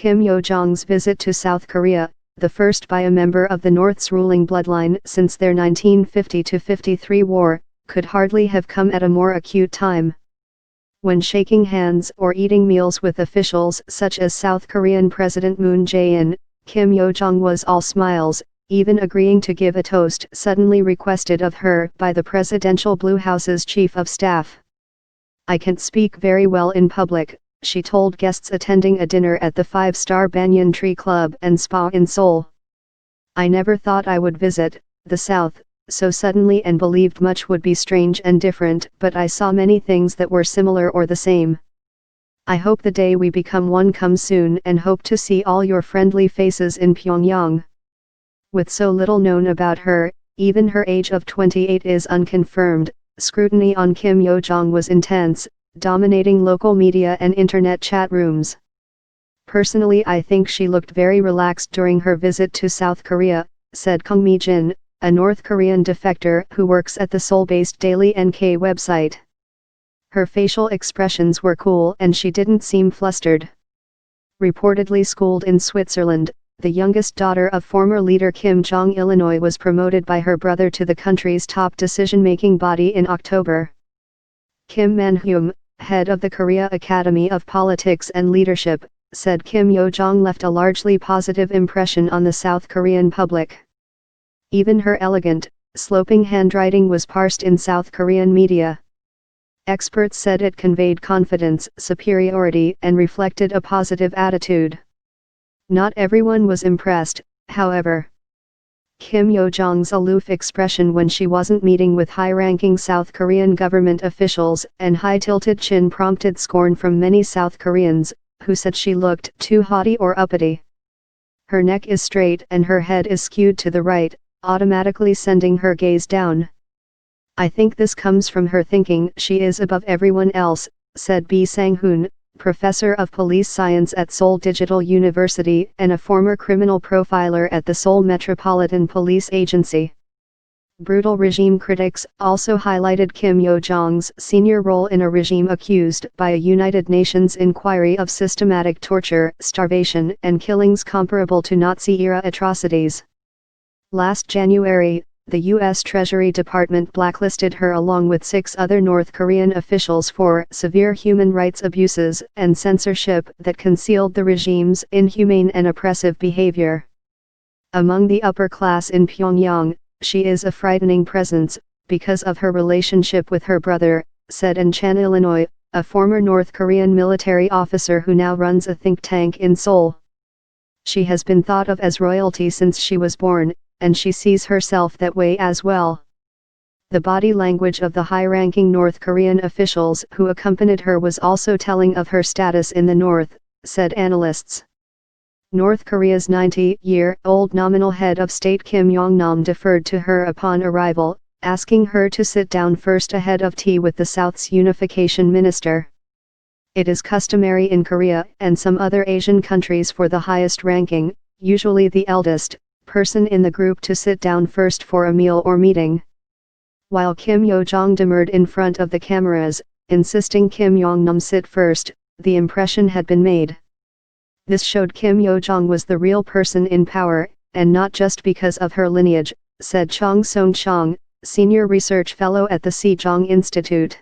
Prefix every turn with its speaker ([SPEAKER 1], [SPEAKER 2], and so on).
[SPEAKER 1] Kim Yo Jong's visit to South Korea, the first by a member of the North's ruling bloodline since their 1950-53 war, could hardly have come at a more acute time. When shaking hands or eating meals with officials such as South Korean President Moon Jae-in, Kim Yo Jong was all smiles, even agreeing to give a toast suddenly requested of her by the Presidential Blue House's Chief of Staff. "I can't speak very well in public," she told guests attending a dinner at the five-star Banyan Tree Club and Spa in Seoul. "I never thought I would visit the South so suddenly and believed much would be strange and different, but I saw many things that were similar or the same. I hope the day we become one comes soon and hope to see all your friendly faces in Pyongyang." With so little known about her, even her age of 28 is unconfirmed, scrutiny on Kim Yo Jong was intense, dominating local media and internet chat rooms. "Personally, I think she looked very relaxed during her visit to South Korea," said Kang Mi-jin, a North Korean defector who works at the Seoul-based Daily NK website. "Her facial expressions were cool and she didn't seem flustered." Reportedly schooled in Switzerland, the youngest daughter of former leader Kim Jong-il was promoted by her brother to the country's top decision-making body in October. Kim Man-hyum, head of the Korea Academy of Politics and Leadership, said Kim Yo Jong left a largely positive impression on the South Korean public. Even her elegant, sloping handwriting was parsed in South Korean media. Experts said it conveyed confidence, superiority, and reflected a positive attitude. Not everyone was impressed, however. Kim Yo Jong's aloof expression when she wasn't meeting with high-ranking South Korean government officials and high-tilted chin prompted scorn from many South Koreans, who said she looked too haughty or uppity. Her neck is straight and her head is skewed to the right, automatically sending her gaze down. "I think this comes from her thinking she is above everyone else," said Bi Sang-hoon, professor of police science at Seoul Digital University and a former criminal profiler at the Seoul Metropolitan Police Agency. Brutal regime critics also highlighted Kim Yo Jong's senior role in a regime accused by a United Nations inquiry of systematic torture, starvation, and killings comparable to Nazi-era atrocities. Last January, the U.S. Treasury Department blacklisted her along with 6 other North Korean officials for severe human rights abuses and censorship that concealed the regime's inhumane and oppressive behavior. Among the upper class in Pyongyang, she is a frightening presence, because of her relationship with her brother, said An Chan-il, a former North Korean military officer who now runs a think tank in Seoul. "She has been thought of as royalty since she was born, and she sees herself that way as well." The body language of the high-ranking North Korean officials who accompanied her was also telling of her status in the North, said analysts. North Korea's 90-year-old nominal head of state Kim Yong-nam deferred to her upon arrival, asking her to sit down first ahead of tea with the South's unification minister. It is customary in Korea and some other Asian countries for the highest ranking, usually the eldest, person in the group to sit down first for a meal or meeting. While Kim Yo Jong demurred in front of the cameras, insisting Kim Yong-nam sit first, the impression had been made. This showed Kim Yo Jong was the real person in power, and not just because of her lineage, said Chong Song-chong, senior research fellow at the Sejong Institute.